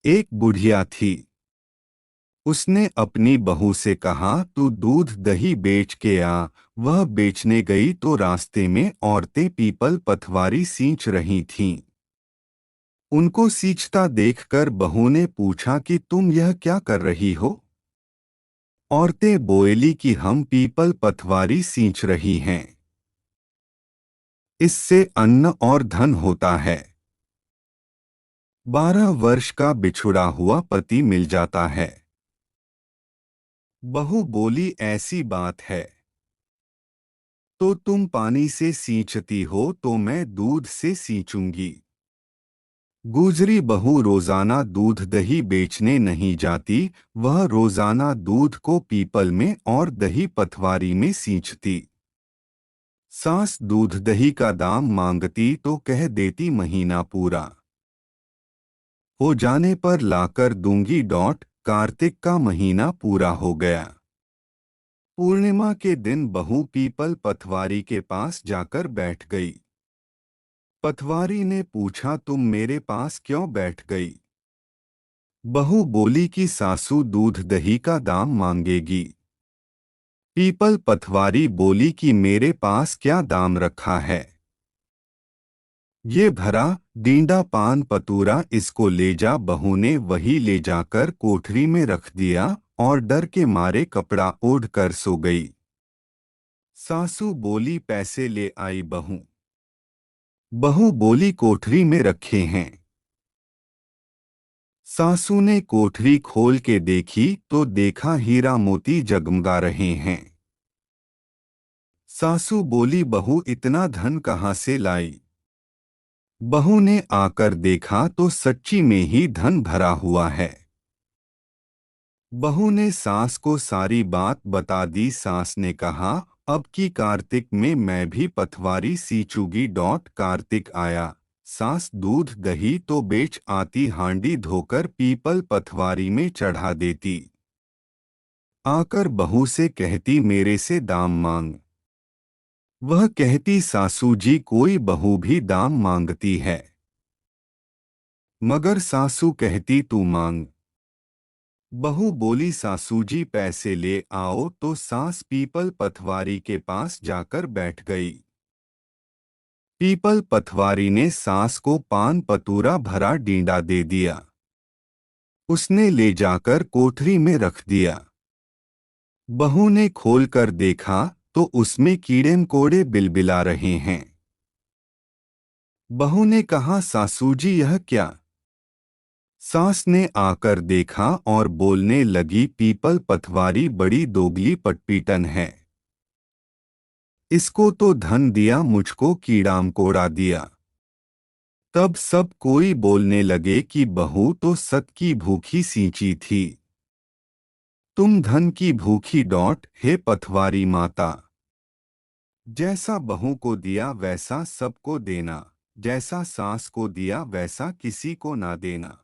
एक बुढ़िया थी। उसने अपनी बहू से कहा, तू दूध दही बेच के आ। वह बेचने गई तो रास्ते में औरतें पीपल पथवारी सींच रही थीं। उनको सींचता देखकर बहू ने पूछा कि तुम यह क्या कर रही हो? औरतें बोली कि हम पीपल पथवारी सींच रही हैं। इससे अन्न और धन होता है। 12 वर्ष का बिछुड़ा हुआ पति मिल जाता है। बहू बोली, ऐसी बात है तो तुम पानी से सींचती हो तो मैं दूध से सींचूंगी। गुजरी बहू रोजाना दूध दही बेचने नहीं जाती, वह रोजाना दूध को पीपल में और दही पथवारी में सींचती। सास दूध दही का दाम मांगती तो कह देती महीना पूरा हो जाने पर लाकर दूंगी। कार्तिक का महीना पूरा हो गया। पूर्णिमा के दिन बहू पीपल पथवारी के पास जाकर बैठ गई। पथवारी ने पूछा, तुम मेरे पास क्यों बैठ गई? बहू बोली कि सासू दूध दही का दाम मांगेगी। पीपल पथवारी बोली कि मेरे पास क्या दाम रखा है? ये भरा डींडा पान पतूरा, इसको ले जा। बहू ने वही ले जाकर कोठरी में रख दिया और डर के मारे कपड़ा ओढ़ कर सो गई। सासू बोली, पैसे ले आई बहू? बहू बोली, कोठरी में रखे हैं। सासू ने कोठरी खोल के देखी तो देखा हीरा मोती जगमगा रहे हैं। सासू बोली, बहू इतना धन कहाँ से लाई? बहू ने आकर देखा तो सच्ची में ही धन भरा हुआ है। बहू ने सास को सारी बात बता दी। सास ने कहा, अब की कार्तिक में मैं भी पथवारी सींचूंगी। कार्तिक आया, सास दूध दही तो बेच आती, हांडी धोकर पीपल पथवारी में चढ़ा देती। आकर बहू से कहती, मेरे से दाम मांग। वह कहती, सासू जी कोई बहू भी दाम मांगती है। मगर सासू कहती, तू मांग। बहू बोली, सासू जी पैसे ले आओ। तो सास पीपल पथवारी के पास जाकर बैठ गई। पीपल पथवारी ने सास को पान पतूरा भरा डींडा दे दिया। उसने ले जाकर कोठरी में रख दिया। बहू ने खोलकर देखा तो उसमें कीड़े मकोड़े बिलबिला रहे हैं। बहू ने कहा, सासू जी यह क्या? सास ने आकर देखा और बोलने लगी, पीपल पथवारी बड़ी दोगली पटपीटन है। इसको तो धन दिया, मुझको कीड़ा मकोड़ा दिया। तब सब कोई बोलने लगे कि बहू तो सत की भूखी सींची थी, तुम धन की भूखी। हे पथवारी माता, जैसा बहू को दिया वैसा सबको देना, जैसा सास को दिया वैसा किसी को ना देना।